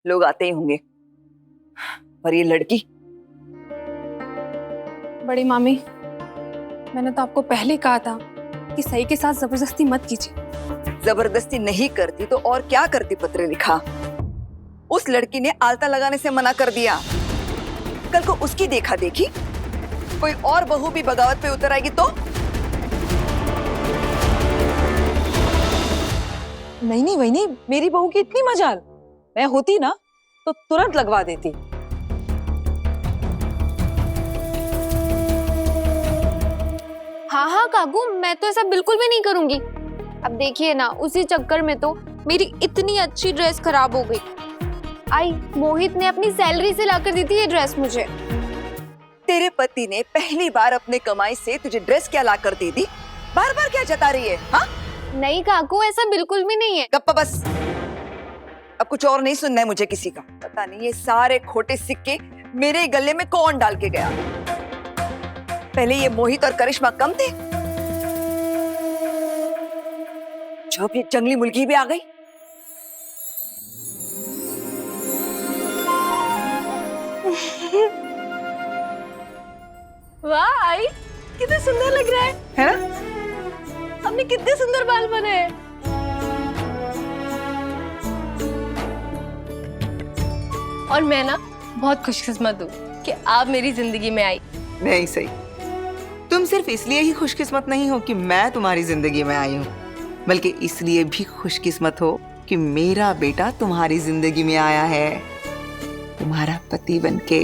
लोग आते ही होंगे, पर ये लड़की। बड़ी मामी, मैंने तो आपको पहले ही कहा था कि सही के साथ जबरदस्ती मत कीजिए। जबरदस्ती नहीं करती तो और क्या करती पत्र लिखा? उस लड़की ने आलता लगाने से मना कर दिया। कल को उसकी देखा देखी कोई और बहू भी बगावत पे उतर आएगी तो? नहीं नहीं वही नहीं, मेरी बहू की इतनी मजाल, मैं होती ना तो तुरंत लगवा देती। हाँ हाँ काकू, मैं तो ऐसा बिल्कुल भी नहीं करूंगी। अब देखिए ना, उसी चक्कर में तो मेरी इतनी अच्छी ड्रेस खराब हो गई। आई मोहित ने अपनी सैलरी से लाकर दी थी ये ड्रेस मुझे। तेरे पति ने पहली बार अपने कमाई से तुझे ड्रेस क्या ला कर दे दी? बार बार क्या जता रही है? हाँ नहीं काकू, ऐसा बिल्कुल भी नहीं है। गप्पा बस, अब कुछ और नहीं सुनना है मुझे किसी का। पता नहीं ये सारे खोटे सिक्के मेरे गले में कौन डाल के गया। पहले ये मोहित और करिश्मा कम थे, जो भी जंगली मुर्गी भी आ गई। वाह आई, कितने सुंदर लग रहा है ना? अपने कितने सुंदर बाल बने हैं। और मैं ना बहुत खुशकिस्मत हूँ कि आप मेरी जिंदगी में आई। नहीं सही, तुम सिर्फ इसलिए ही खुशकिस्मत नहीं हो कि मैं तुम्हारी जिंदगी में आई हूँ, बल्कि इसलिए भी खुशकिस्मत हो कि मेरा बेटा तुम्हारी जिंदगी में आया है, तुम्हारा पति बनके।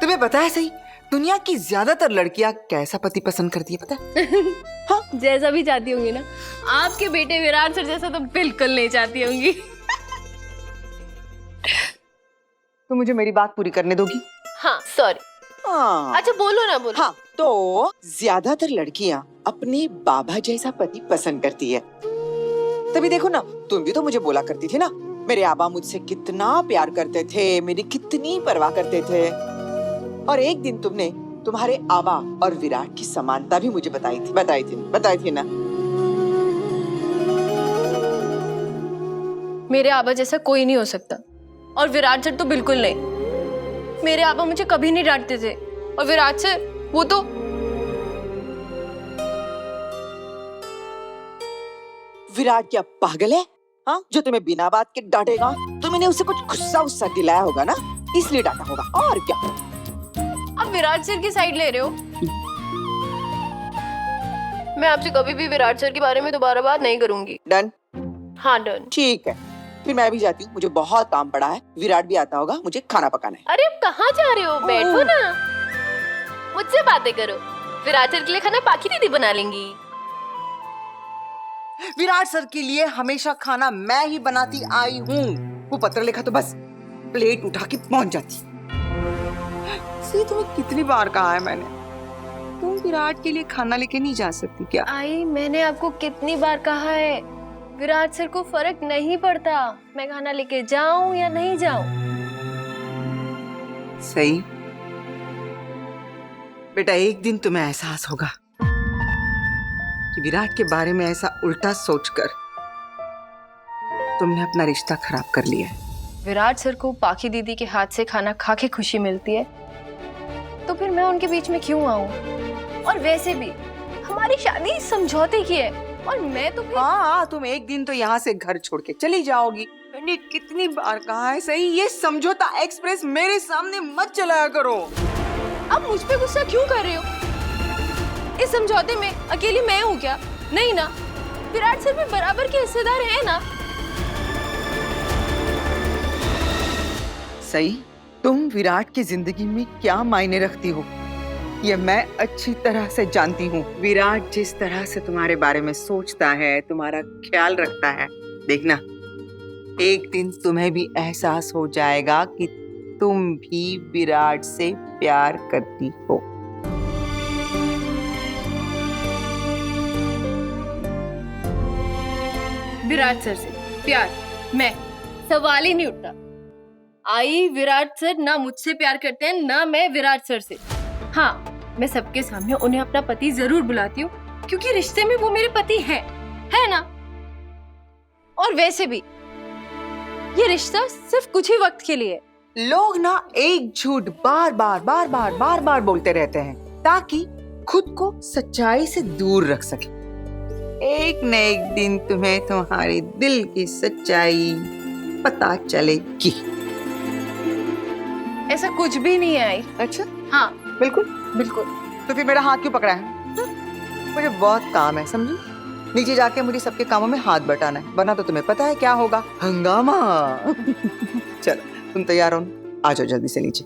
तुम्हें पता है सही, दुनिया की ज्यादातर लड़कियां कैसा पति पसंद करती है पता है? हाँ, जैसा भी चाहती होंगी ना। आपके बेटे विराट सर जैसा तो बिल्कुल नहीं चाहती होंगी। तो मुझे मेरी बात पूरी करने दोगी? हाँ सॉरी। हाँ। अच्छा बोलो ना बोलो। हाँ, तो ज्यादातर लड़कियां अपने बाबा जैसा पति पसंद करती है। तभी देखो ना, तुम भी तो मुझे बोला करती थी ना, मेरे आबा मुझसे कितना प्यार करते थे, मेरी कितनी परवाह करते थे। और एक दिन तुमने तुम्हारे आबा और विराट की समानता भी मुझे बताई थी ना। मेरे आबा जैसा कोई नहीं हो सकता, और विराट सर तो बिल्कुल नहीं। मेरे आबा मुझे कभी नहीं डांटते थे, और विराट सर वो तो विराट क्या पागल है? हाँ, जो तुम्हें बिना बात के डांटेगा? तुमने उसे कुछ गुस्सा दिलाया होगा ना, इसलिए डांटा होगा, और क्या। अब विराट सर की साइड ले रहे हो। मैं आपसे कभी भी विराट सर के बारे में दोबारा बात नहीं करूंगी। डन? हाँ डन। ठीक है, फिर मैं भी जाती हूँ, मुझे बहुत काम पड़ा है। विराट भी आता होगा, मुझे खाना पकाना है। अरे अब कहाँ जा रहे हो? बैठो ना, मुझसे बातें करो। विराट सर के लिए खाना पाकी दीदी बना लेंगी। विराट सर के लिए हमेशा खाना मैं ही बनाती आई हूँ। वो पत्र लिखा तो बस प्लेट उठा के पहुंच जाती। सी, तुम्हें कितनी बार कहा है मैंने, तुम विराट के लिए खाना लेके नहीं जा सकती क्या? आई, मैंने आपको कितनी बार कहा है, विराट सर को फर्क नहीं पड़ता मैं खाना लेके जाऊं या नहीं जाऊं। सही बेटा, एक दिन तुम्हें एहसास होगा कि विराट के बारे में ऐसा उल्टा सोचकर तुमने अपना रिश्ता खराब कर लिया है। विराट सर को पाकी दीदी के हाथ से खाना खा के खुशी मिलती है, तो फिर मैं उनके बीच में क्यों आऊं? और वैसे भी हमारी शादी समझौते की है, और मैं तो हाँ, तुम एक दिन तो यहाँ से घर छोड़ के चली जाओगी। मैंने कितनी बार कहा है सही, ये समझौता एक्सप्रेस मेरे सामने मत चलाया करो। अब मुझ पे गुस्सा क्यों कर रहे हो? इस समझौते में अकेली मैं हूँ क्या? नहीं ना, विराट सर भी बराबर के हिस्सेदार हैं ना। सही, तुम विराट की जिंदगी में क्या मायने रखती हो ये मैं अच्छी तरह से जानती हूँ। विराट जिस तरह से तुम्हारे बारे में सोचता है, तुम्हारा ख्याल रखता है, देखना एक दिन तुम्हें भी एहसास हो जाएगा कि तुम भी विराट से प्यार करती हो। विराट सर से प्यार, मैं सवाल ही नहीं उठता। आई, विराट सर ना मुझसे प्यार करते हैं ना मैं विराट सर से। हाँ, मैं सबके सामने उन्हें अपना पति जरूर बुलाती हूँ, क्योंकि रिश्ते में वो मेरे पति हैं, है ना? और वैसे भी ये रिश्ता सिर्फ कुछ ही वक्त के लिए है। लोग ना एक झूठ बार बार बोलते रहते हैं ताकि खुद को सच्चाई से दूर रख सके। एक न एक दिन तुम्हें तुम्हारे दिल की सच्चाई पता चलेगी। ऐसा कुछ भी नहीं है आई। अच्छा, हाँ बिल्कुल। बिल्कुल। तो फिर मेरा हाथ क्यों पकड़ा है? मुझे बहुत काम है, समझी? नीचे जाके मुझे सबके कामों में हाथ बटाना है, वरना तो तुम्हें पता है क्या होगा, हंगामा। चलो तुम तैयार हो, आ जाओ जल्दी से नीचे।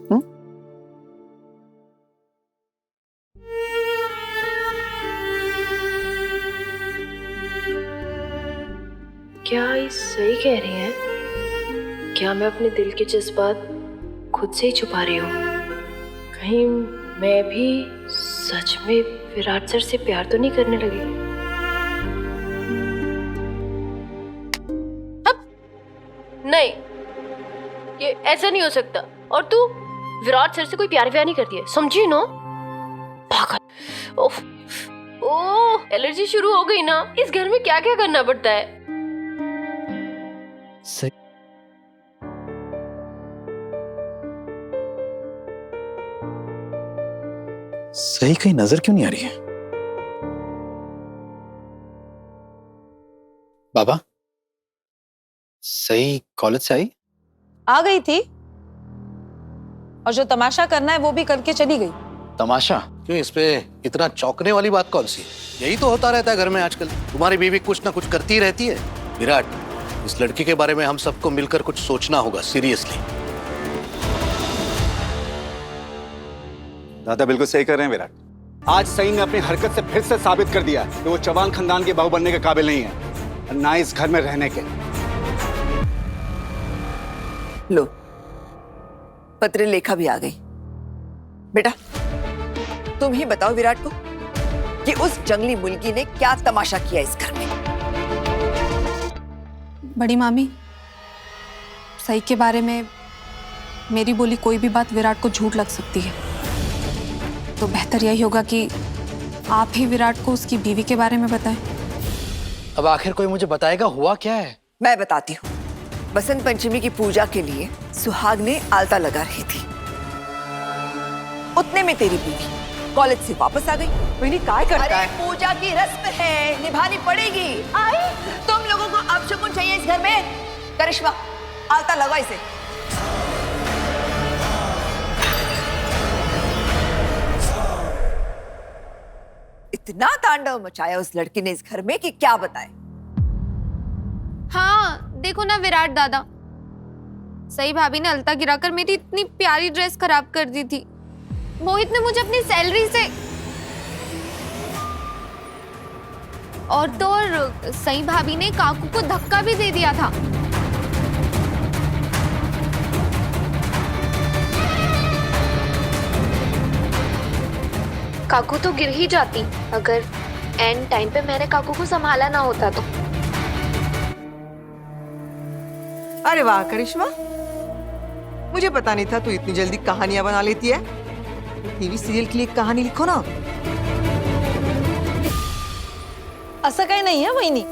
क्या ये सही कह रही हैं? क्या मैं अपने दिल के जज्बात खुद से ही छुपा रही हूँ? कहीं मैं भी सच में विराट सर से प्यार तो नहीं करने लगी? अब नहीं, ये ऐसा नहीं हो सकता। और तू विराट सर से कोई प्यार व्यार नहीं करती है, समझी ना? पागल। ओह, एलर्जी शुरू हो गई ना। इस घर में क्या क्या करना पड़ता है। सही कहीं नजर क्यों नहीं आ रही है? बाबा, सही कॉलेज से आई? आ गई थी, और जो तमाशा करना है वो भी करके चली गई। तमाशा? क्यों, इस पे इतना चौंकने वाली बात कौन सी? यही तो होता रहता है घर में आजकल। तुम्हारी बीवी कुछ ना कुछ करती रहती है। विराट, इस लड़की के बारे में हम सबको मिलकर कुछ सोचना होगा, सीरियसली। दादा बिल्कुल सही कर रहे हैं विराट। आज सई ने अपनी हरकत से फिर से साबित कर दिया कि वो चौहान खानदान के बहू बनने के काबिल नहीं है, और ना इस घर में रहने के। लो, पत्र लेखा भी आ गई। बेटा, तुम ही बताओ विराट को कि उस जंगली मुर्गी ने क्या तमाशा किया इस घर में। बड़ी मामी, सही के बारे में मेरी बोली कोई भी बात विराट को झूठ लग सकती है, तो बेहतर यही होगा कि आप ही विराट को उसकी बीवी के बारे में बताएं। अब आखिर कोई मुझे बताएगा हुआ क्या है? मैं बताती हूँ। बसंत पंचमी की पूजा के लिए सुहाग ने आलता लगा रही थी, उतने में तेरी बीवी कॉलेज से वापस आ गई। वही काय करता है? पूजा की रस्म है, निभानी पड़ेगी। आई, तुम लोगों को अपशकुन चाहिए इस घर में। करिश्मा, आलता लगा इसे। इतना तांडव मचाया उस लड़की ने इस घर में कि क्या बताए। हाँ देखो ना विराट दादा, सही भाभी ने अलता गिराकर मेरी इतनी प्यारी ड्रेस खराब कर दी थी। मोहित ने मुझे अपनी सैलरी से और तो और सही भाभी ने काकू को धक्का भी दे दिया था। काकू तो गिर ही जाती अगर एंड टाइम पे मैंने काकू को संभाला ना होता तो। अरे वाह करिश्मा, मुझे पता नहीं था तू इतनी जल्दी कहानियां बना लेती है। टीवी सीरियल के लिए कहानी लिखो ना। असं काही नहीं है वहिनी,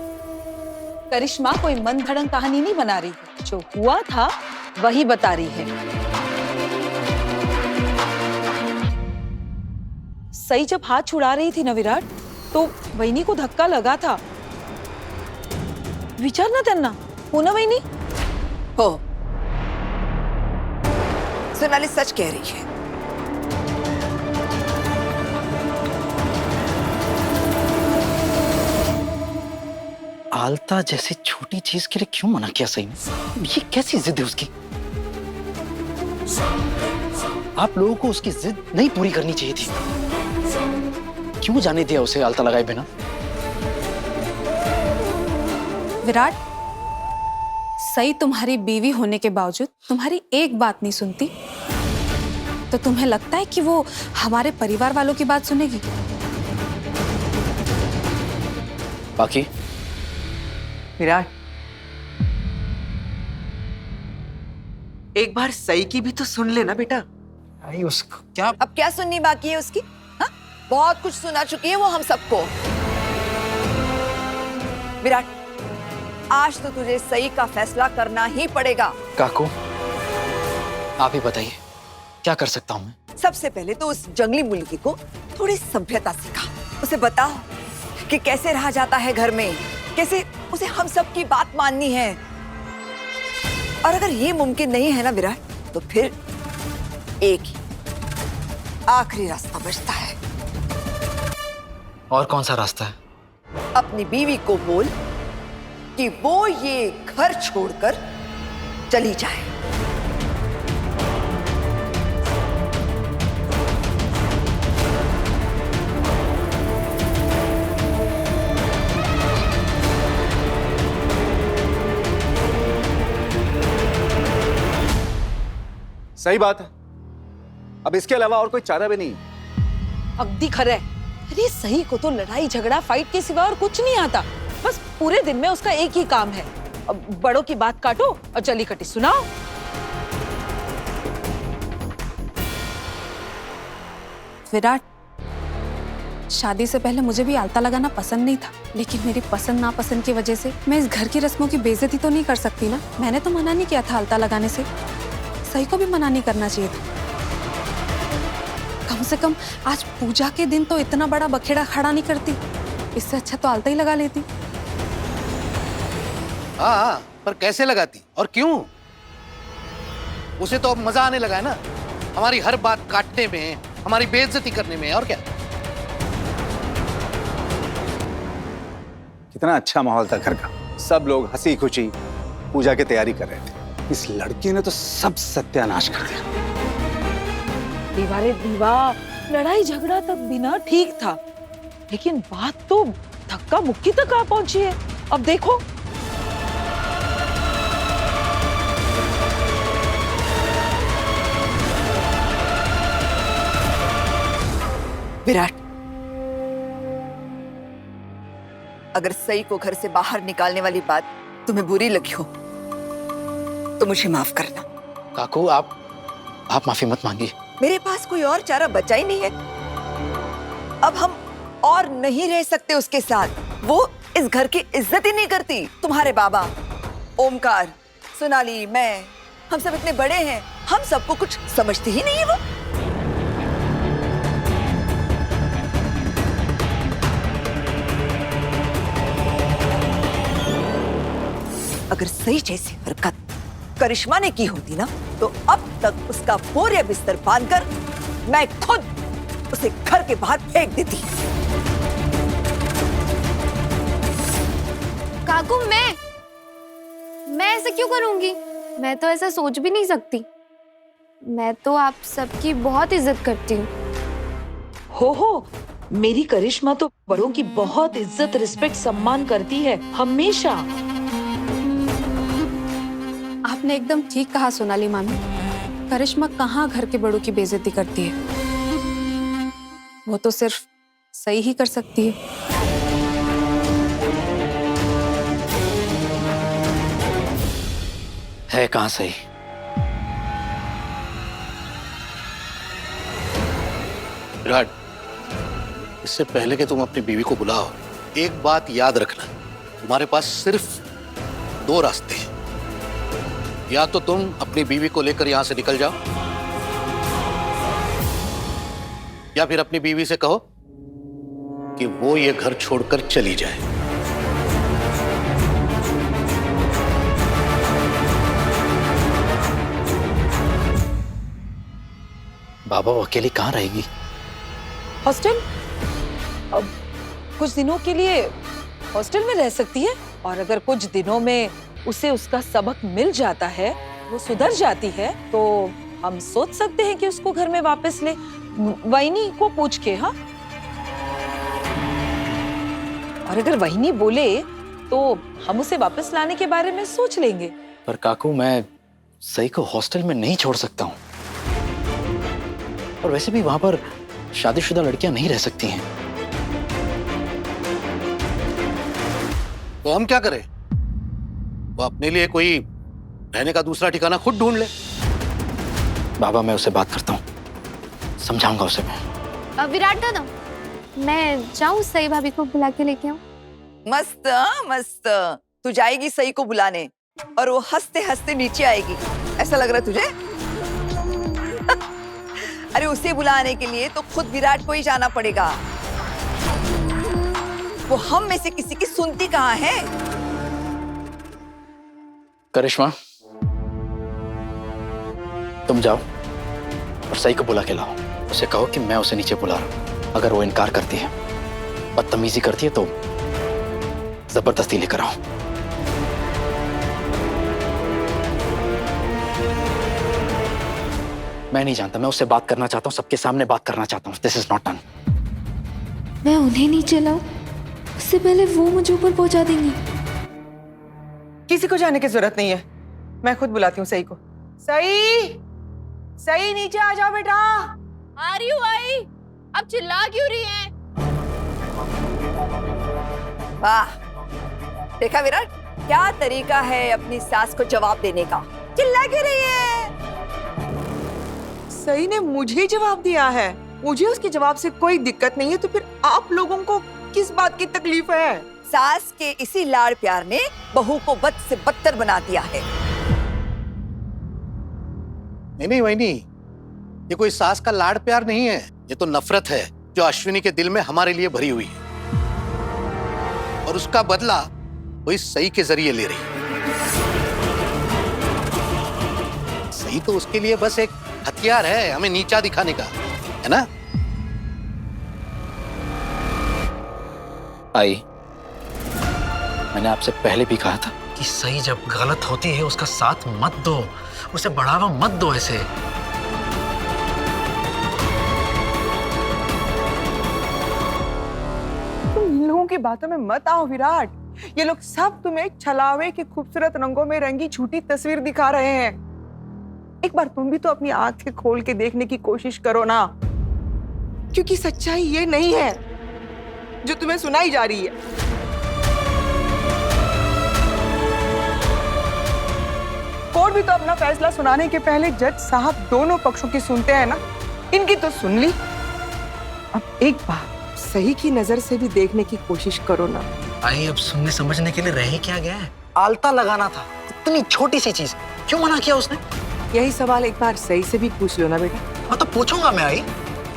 करिश्मा कोई मन धड़ंग कहानी नहीं बना रही है, जो हुआ था वही बता रही है। सही जब हाथ छुड़ा रही थी ना विराट, तो वहिनी को धक्का लगा था। विचार ना त्यांना, हो ना वहिनी? हो, सोनाली सच कह रही है। आलता जैसी छोटी चीज के लिए क्यों मना किया सही ने? ये कैसी जिद है उसकी? आप लोगों को उसकी जिद नहीं पूरी करनी चाहिए थी। क्यों जाने दिया उसे आलता लगाए बिना? विराट, सही तुम्हारी बीवी होने के बावजूद तुम्हारी एक बात नहीं सुनती, तो तुम्हें लगता है कि वो हमारे परिवार वालों की बात सुनेगी? बाकी विराट, एक बार सई की भी तो सुन लेना बेटा। आई उसको क्या? अब क्या सुननी बाकी है उसकी? हाँ, बहुत कुछ सुना चुकी है वो हम सबको। विराट, आज तो तुझे सही का फैसला करना ही पड़ेगा। काकू, आप ही बताइए क्या कर सकता हूँ मैं? सबसे पहले तो उस जंगली मुर्गी को थोड़ी सभ्यता सिखा। उसे बताओ कि कैसे रहा जाता है घर में, कैसे उसे हम सब की बात माननी है। और अगर ये मुमकिन नहीं है ना विराट, तो फिर एक ही आखिरी रास्ता बचता है। और कौन सा रास्ता है? अपनी बीवी को बोल कि वो ये घर छोड़कर चली जाए। सही बात है, अब इसके अलावा और कोई चारा भी नहीं। अगदी खरा है। अरे सही को तो लड़ाई झगड़ा फाइट के सिवा और कुछ नहीं आता। बस पूरे दिन में उसका एक ही काम है, अब बड़ों की बात काटो और जली कटी सुनाओ। विराट, शादी से पहले मुझे भी आलता लगाना पसंद नहीं था, लेकिन मेरी पसंद नापसंद की वजह से मैं इस घर की रस्मों की बेइज्जती तो नहीं कर सकती ना। मैंने तो मना नहीं किया था आलता लगाने से, सही को भी मना नहीं करना चाहिए था। कम से कम आज पूजा के दिन तो इतना बड़ा बखेड़ा खड़ा नहीं करती, इससे अच्छा तो आलता ही लगा लेती। हाँ, पर कैसे लगाती और क्यों? उसे तो अब मजा आने लगा है ना, हमारी हर बात काटने में, हमारी बेइज्जती करने में। और क्या? कितना अच्छा माहौल था घर का, सब लोग हंसी खुशी पूजा की तैयारी कर रहे थे। इस लड़की ने तो सब सत्यानाश कर दिया। दीवारे दीवा, लड़ाई झगड़ा तक बिना ठीक था, लेकिन बात तो धक्का मुक्की तक आ पहुंची है। अब देखो, विराट, अगर सई को घर से बाहर निकालने वाली बात तुम्हें बुरी लगी हो तो मुझे माफ करना। काकू, आप माफी मत मांगिए। मेरे पास कोई और चारा बचा ही नहीं है। अब हम और नहीं रह सकते उसके साथ। वो इस घर की इज्जत ही नहीं करती। तुम्हारे बाबा, ओमकार, सोनाली, मैं, हम सब इतने बड़े हैं, हम सबको कुछ समझती ही नहीं है वो। अगर सही जैसी हरकत करिश्मा ने की होती ना, तो अब तक उसका बोरिया बिस्तर बांधकर मैं खुद उसे घर के बाहर फेंक देती। काकू, मैं ऐसा क्यों करूंगी? मैं तो ऐसा सोच भी नहीं सकती। मैं तो आप सबकी बहुत इज्जत करती हूँ। हो, मेरी करिश्मा तो बड़ों की बहुत इज्जत, रिस्पेक्ट, सम्मान करती है हमेशा। आपने एकदम ठीक कहा सोनाली मामी। करिश्मा कहाँ घर के बड़ों की बेइज्जती करती है, वो तो सिर्फ सही ही कर सकती है। है कहाँ सही? विराट, इससे पहले कि तुम अपनी बीवी को बुलाओ, एक बात याद रखना, तुम्हारे पास सिर्फ 2 रास्ते हैं। या तो तुम अपनी बीवी को लेकर यहां से निकल जाओ, या फिर अपनी बीवी से कहो कि वो ये घर छोड़कर चली जाए। बाबा, वो अकेली कहाँ रहेगी? हॉस्टल, अब कुछ दिनों के लिए हॉस्टल में रह सकती है, और अगर कुछ दिनों में उसे उसका सबक मिल जाता है, वो सुधर जाती है, तो हम सोच सकते हैं कि उसको घर में वापस ले, वहीनी को पूछ के। हाँ, और अगर वहीनी बोले तो हम उसे वापस लाने के बारे में सोच लेंगे। पर काकू, मैं सही को हॉस्टल में नहीं छोड़ सकता हूँ, और वैसे भी वहां पर शादीशुदा लड़कियां नहीं रह सकती हैं। तो हम क्या करें? वो अपने लिए कोई रहने का दूसरा ठिकाना खुद ढूंढ ले। बाबा, मैं उससे बात करता हूँ, समझाऊंगा उसे मैं। विराट दादा, मैं जाऊँ सई भाभी को बुला के लेके आऊँ? मस्त मस्त, तू जाएगी सई को बुलाने और वो हंसते हंसते नीचे आएगी, ऐसा लग रहा है तुझे? अरे उसे बुलाने के लिए तो खुद विराट को ही जाना पड़ेगा। वो हम में से किसी की सुनती कहाँ है? करिश्मा, तुम जाओ और सई को बुला के लाओ। उसे कहो कि मैं उसे नीचे बुला रहा हूं। अगर वो इनकार करती है, बदतमीजी करती है, तो जबरदस्ती लेकर आओ। मैं नहीं जानता, मैं उससे बात करना चाहता हूँ, सबके सामने बात करना चाहता हूँ। This is not done. मैं उन्हें नीचे लाऊं, उससे पहले वो मुझे ऊपर पहुंचा देंगी। किसी को जाने की जरूरत नहीं है, मैं खुद बुलाती हूँ सई को। सई, सई नीचे आ जाओ बेटा। आ रही हूँ आई। अब चिल्ला क्यों रही हैं? वाह, देखा विराट, क्या तरीका है अपनी सास को जवाब देने का। चिल्ला क्यों रही है? सई ने मुझे जवाब दिया है। मुझे उसके जवाब से कोई दिक्कत नहीं है, तो फिर आप लोगों को किस बात की तकलीफ है? सास के इसी लाड़ प्यार ने बहू को बद से बदतर बना दिया है। नहीं वहीनी, ये कोई सास का लाड़ प्यार नहीं है, ये तो नफरत है जो अश्विनी के दिल में हमारे लिए भरी हुई है, और उसका बदला वो इस सई के जरिए ले रही है। सई तो उसके लिए बस एक हथियार है, हमें नीचा दिखाने का, है ना? आई, मैंने आपसे पहले भी कहा था कि सही जब गलत होती है उसका साथ मत दो, उसे बढ़ावा मत दो ऐसे। तुम इन लोगों की बातों में मत आओ विराट। ये लोग सब तुम्हें छलावे के खूबसूरत रंगों में रंगी झूठी तस्वीर दिखा रहे हैं। एक बार तुम भी तो अपनी आंखें खोल के देखने की कोशिश करो ना, क्योंकि सच्चाई ये नहीं है जो तुम्हें सुनाई जा रही है। कोर्ट भी तो अपना फैसला सुनाने के पहले जज साहब दोनों पक्षों की सुनते हैं ना, इनकी तो सुन ली। अब एक बार सही की नजर से भी देखने की कोशिश करो ना। आई, अब सुनने समझने के लिए रह क्या गया है? आलता लगाना था, इतनी छोटी सी चीज, क्यों मना किया उसने? यही सवाल एक बार सही से भी पूछ लो ना बेटा। हाँ तो पूछूंगा मैं आई,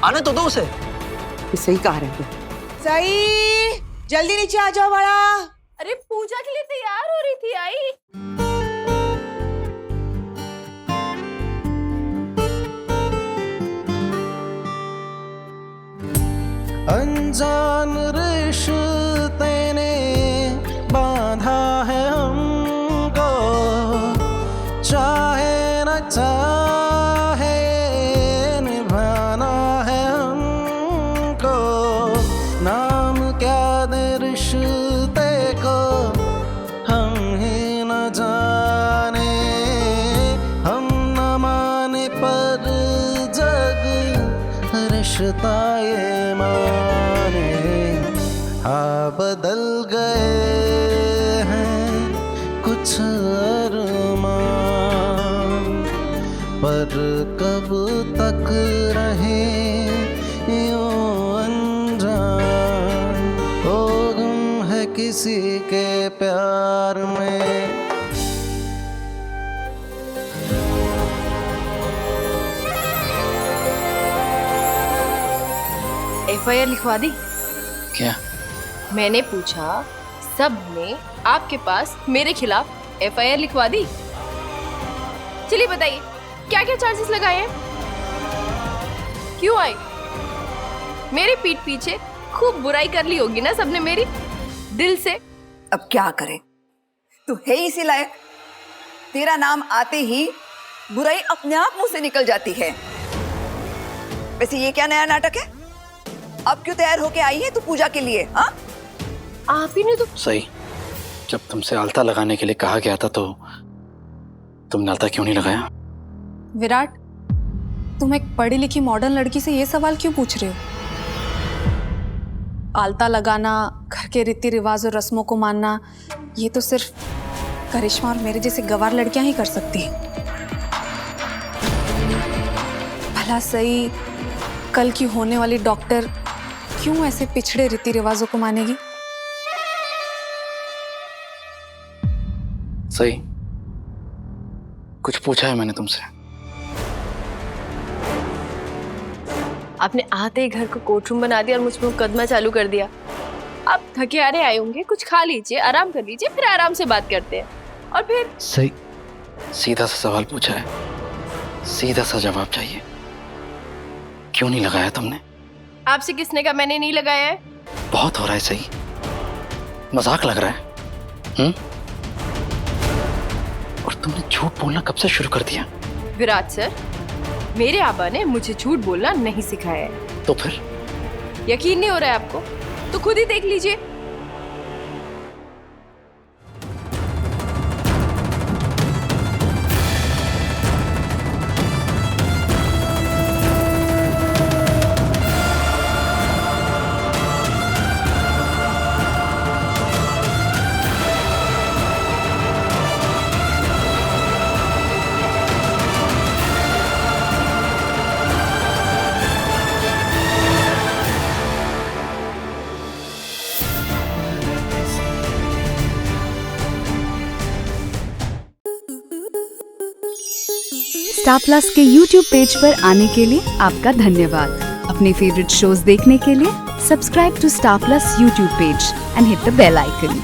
आने तो दो उसे। ये सही कहा रहे थे। सही, जल्दी नीचे आ जाओ बड़ा। अरे पूजा के लिए तैयार हो रही थी आई। अनजान रिश्ते ने बांधा है हमको, चाहे न चाहे निभाना है हमको। नाम क्या दे रिश्ते को हम ही न जाने, हम न माने पर जग रिश्ता ये माने। हाँ बदल गए हैं कुछ अरमान, पर कब तक रहे यूं अनजान। ओ गुम है किसी के प्यार में। FIR लिखवा दी? क्या? मैंने पूछा, सब ने आपके पास मेरे खिलाफ FIR लिखवा दी? चलिए बताइए, क्या क्या चार्जेस लगाए हैं? क्यों आई? मेरे पीठ पीछे खूब बुराई कर ली होगी ना सबने मेरी, दिल से। अब क्या करें, तू है ही इसी लायक। तेरा नाम आते ही बुराई अपने आप मुंह से निकल जाती है। वैसे ये क्या नया नाटक है? अब क्यों तैयार होके आई है तू पूजा के लिए? हाँ, आप ही ने तो। सही, जब तुमसे आलता लगाने के लिए कहा गया था तो तुमने आलता क्यों नहीं लगाया? विराट, तुम एक पढ़ी लिखी मॉडर्न लड़की से ये सवाल क्यों पूछ रहे हो? आलता लगाना, घर के रीति रिवाज और रस्मों को मानना, ये तो सिर्फ करिश्मा और मेरे जैसे गंवार लड़कियां ही कर सकती हैं। भला सही कल की होने वाली डॉक्टर क्यों ऐसे पिछड़े रीति रिवाजों को मानेगी? सही, कुछ पूछा है मैंने तुमसे? आपने आते ही घर को कोर्ट रूम बना दिया और मुझ पर मुकदमा चालू कर दिया। आप थके हारे आए होंगे, कुछ खा लीजिए, आराम कर लीजिए, फिर आराम से बात करते हैं। और फिर सही, सीधा सा सवाल पूछा है, सीधा सा जवाब चाहिए। क्यों नहीं लगाया तुमने? आपसे किसने कहा मैंने नहीं लगाया है? बहुत हो रहा है सही, मजाक लग रहा है। और तुमने झूठ बोलना कब से शुरू कर दिया? विराट सर, मेरे आबा ने मुझे झूठ बोलना नहीं सिखाया है। तो फिर? यकीन नहीं हो रहा है आपको? तो खुद ही देख लीजिए। स्टार प्लस के YouTube पेज पर आने के लिए आपका धन्यवाद। अपने फेवरेट शोज देखने के लिए subscribe to Star Plus YouTube page and hit the bell icon.